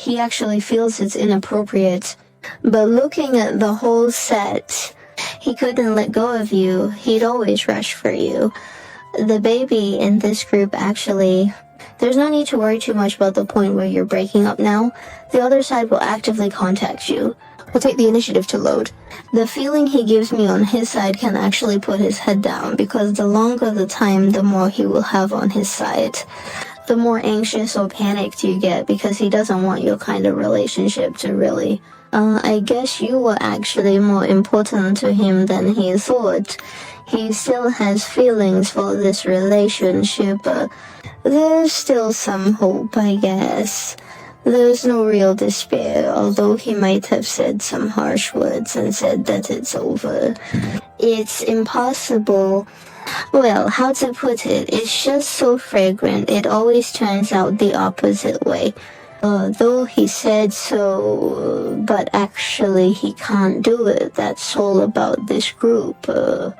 he actually feels it's inappropriate. But looking at the whole set, he couldn't let go of you. He'd always rush for you. The baby in this group actually, there's no need to worry too much about the point where you're breaking up now. The other side will actively contact you. Will take the initiative to load. The feeling he gives me on his side can actually put his head down, because the longer the time, the more he will have on his side. The more anxious or panicked you get, because he doesn't want your kind of relationship to really... I guess you were actually more important to him than he thought. He still has feelings for this relationship, but there's still some hope, I guess. There's no real despair, although he might have said some harsh words and said that it's over. It's impossible. Well, how to put it? It's just so fragrant, it always turns out the opposite way. Though he said so, but actually he can't do it. That's all about this group. For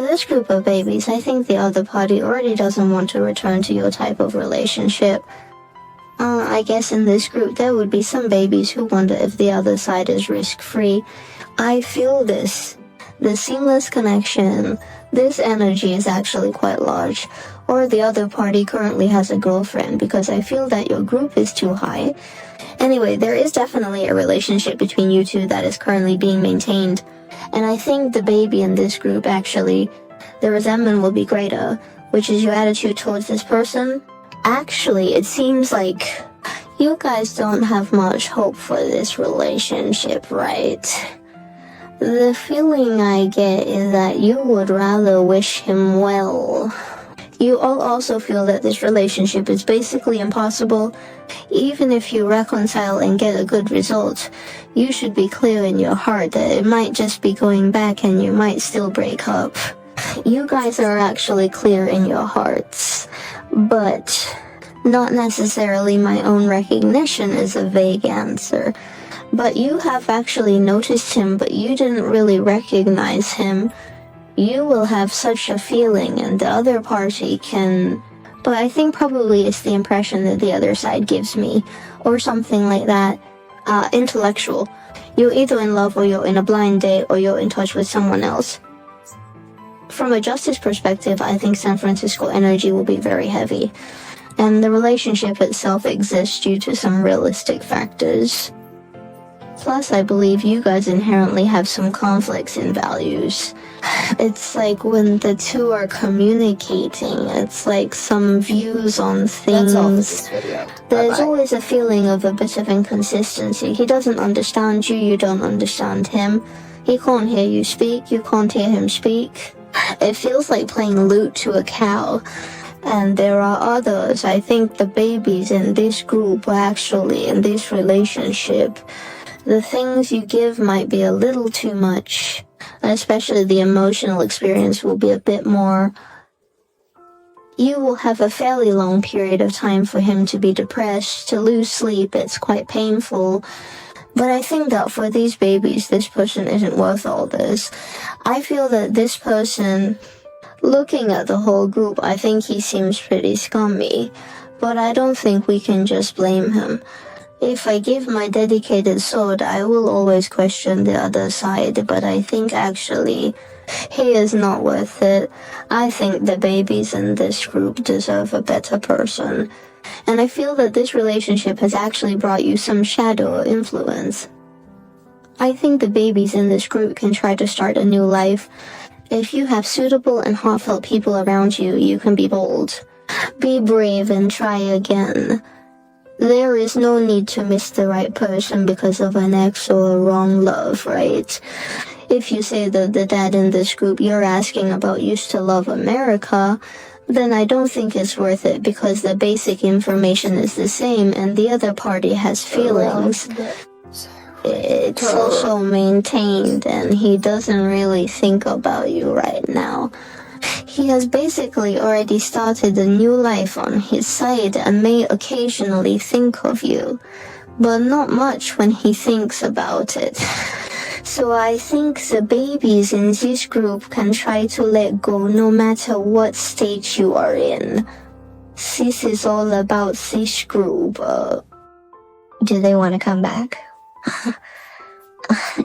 this group of babies, I think the other party already doesn't want to return to your type of relationship. I guess in this group there would be some babies who wonder if the other side is risk-free. I feel this. The seamless connection, this energy is actually quite large. Or the other party currently has a girlfriend, because I feel that your group is too high. Anyway, there is definitely a relationship between you two that is currently being maintained. And I think the baby in this group actually, the resentment will be greater, which is your attitude towards this person. Actually, it seems like you guys don't have much hope for this relationship, right? The feeling I get is that you would rather wish him well. You all also feel that this relationship is basically impossible. Even if you reconcile and get a good result, you should be clear in your heart that it might just be going back and you might still break up. You guys are actually clear in your hearts, but not necessarily. My own recognition is a vague answer. But you have actually noticed him, but you didn't really recognize him. You will have such a feeling, and the other party can... But I think probably it's the impression that the other side gives me, or something like that. Intellectual. You're either in love, or you're in a blind date, or you're in touch with someone else. From a justice perspective, I think San Francisco energy will be very heavy, and the relationship itself exists due to some realistic factors. Plus, I believe you guys inherently have some conflicts in values. It's like when the two are communicating, it's like some views on things. That's all for this video. There's Bye-bye. always a feeling of a bit of inconsistency. He doesn't understand you, you don't understand him. He can't hear you speak, you can't hear him speak. It feels like playing lute to a cow. And there are others. I think the babies in this group, or actually in this relationship, the things you give might be a little too much. Especially the emotional experience will be a bit more. You will have a fairly long period of time for him to be depressed, to lose sleep. It's quite painful. But I think that for these babies, this person isn't worth all this. I feel that this person, looking at the whole group, I think he seems pretty scummy. But I don't think we can just blame him. If I give my dedicated sword, I will always question the other side, but I think actually he is not worth it. I think the babies in this group deserve a better person. And I feel that this relationship has actually brought you some shadow influence. I think the babies in this group can try to start a new life. If you have suitable and heartfelt people around you, you can be bold. Be brave and try again. There is no need to miss the right person because of an ex or a wrong love, right? If you say that the dad in this group you're asking about used to love America, then I don't think it's worth it, because the basic information is the same and the other party has feelings. It's also maintained, and he doesn't really think about you right now. He has basically already started a new life on his side and may occasionally think of you, but not much when he thinks about it. So I think the babies in this group can try to let go no matter what stage you are in. This is all about this group. Do they want to come back?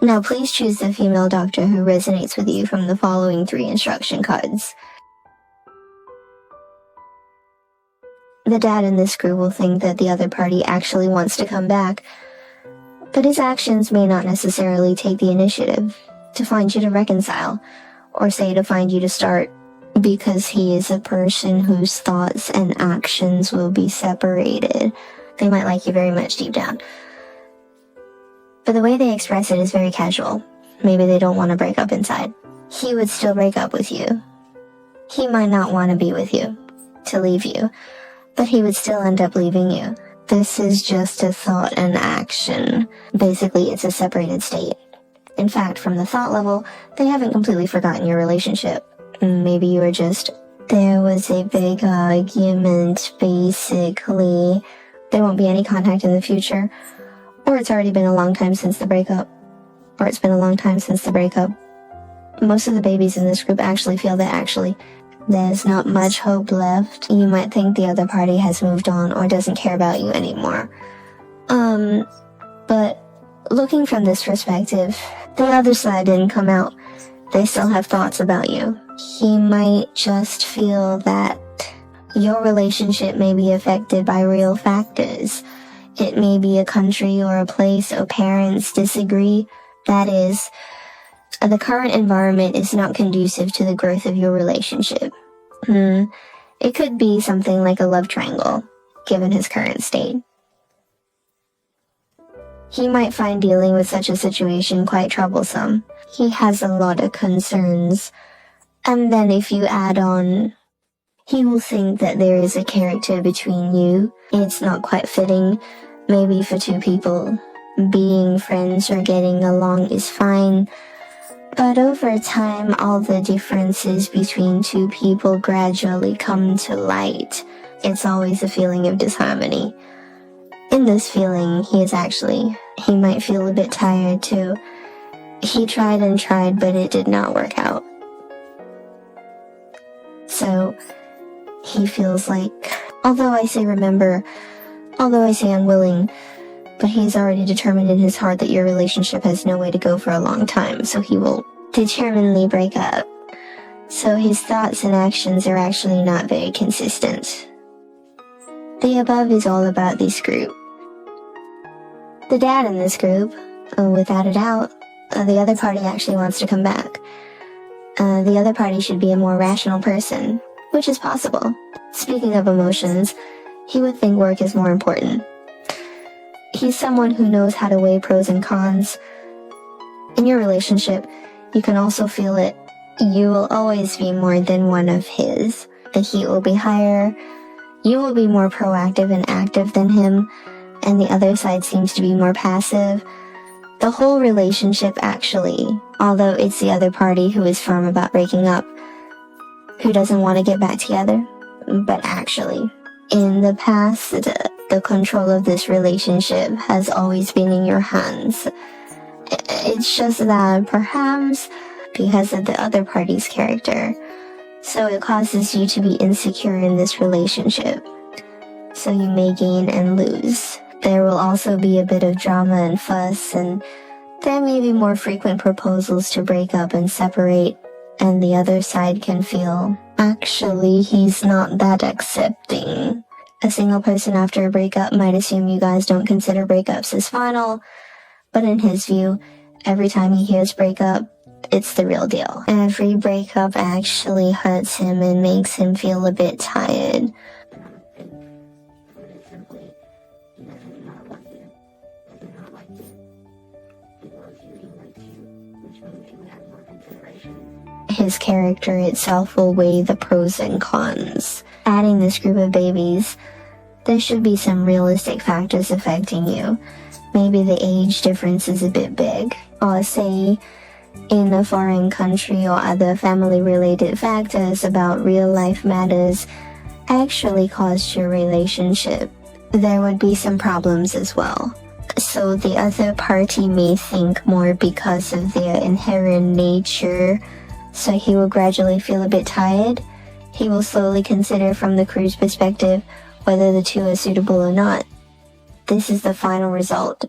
Now please choose the female doctor who resonates with you from the following 3 instruction cards. The dad in this group will think that the other party actually wants to come back, but his actions may not necessarily take the initiative to find you to reconcile, or say to find you to start, because he is a person whose thoughts and actions will be separated. They might like you very much deep down, but the way they express it is very casual. Maybe they don't want to break up inside. He would still break up with you. He might not want to be with you, to leave you, but he would still end up leaving you. This is just a thought and action. Basically, it's a separated state. In fact, from the thought level, they haven't completely forgotten your relationship. Maybe you were just, there was a big argument, basically. There won't be any contact in the future. Or it's already been a long time since the breakup. Or it's been a long time since the breakup. Most of the babies in this group actually feel that there's not much hope left. You might think the other party has moved on or doesn't care about you anymore. But looking from this perspective, the other side didn't come out. They still have thoughts about you. He might just feel that your relationship may be affected by real factors. It may be a country or a place or parents disagree. That is, the current environment is not conducive to the growth of your relationship. It could be something like a love triangle, given his current state. He might find dealing with such a situation quite troublesome. He has a lot of concerns. And then if you add on, he will think that there is a character between you. It's not quite fitting. Maybe for 2 people, being friends or getting along is fine. But over time, all the differences between 2 people gradually come to light. It's always a feeling of disharmony. In this feeling, he might feel a bit tired too. He tried and tried, but it did not work out. So, he feels like, although I say unwilling, but he's already determined in his heart that your relationship has no way to go for a long time, so he will determinedly break up. So his thoughts and actions are actually not very consistent. The above is all about this group. The dad in this group, without a doubt, the other party actually wants to come back. The other party should be a more rational person, which is possible. Speaking of emotions, he would think work is more important. He's someone who knows how to weigh pros and cons. In your relationship, you can also feel it. You will always be more than one of his. The heat will be higher. You will be more proactive and active than him, and the other side seems to be more passive. The whole relationship actually, although it's the other party who is firm about breaking up, who doesn't want to get back together, but actually, in the past, the control of this relationship has always been in your hands. It's just that perhaps because of the other party's character, so it causes you to be insecure in this relationship. So you may gain and lose. There will also be a bit of drama and fuss, and there may be more frequent proposals to break up and separate, and the other side can feel, actually, he's not that accepting. A single person after a breakup might assume you guys don't consider breakups as final, but in his view, every time he hears breakup, it's the real deal. Every breakup actually hurts him and makes him feel a bit tired. His character itself will weigh the pros and cons. Adding this group of babies, there should be some realistic factors affecting you. Maybe the age difference is a bit big, or say in a foreign country, or other family-related factors about real-life matters actually caused your relationship. There would be some problems as well. So the other party may think more because of their inherent nature, so he will gradually feel a bit tired. He will slowly consider from the crew's perspective whether the 2 are suitable or not. This is the final result.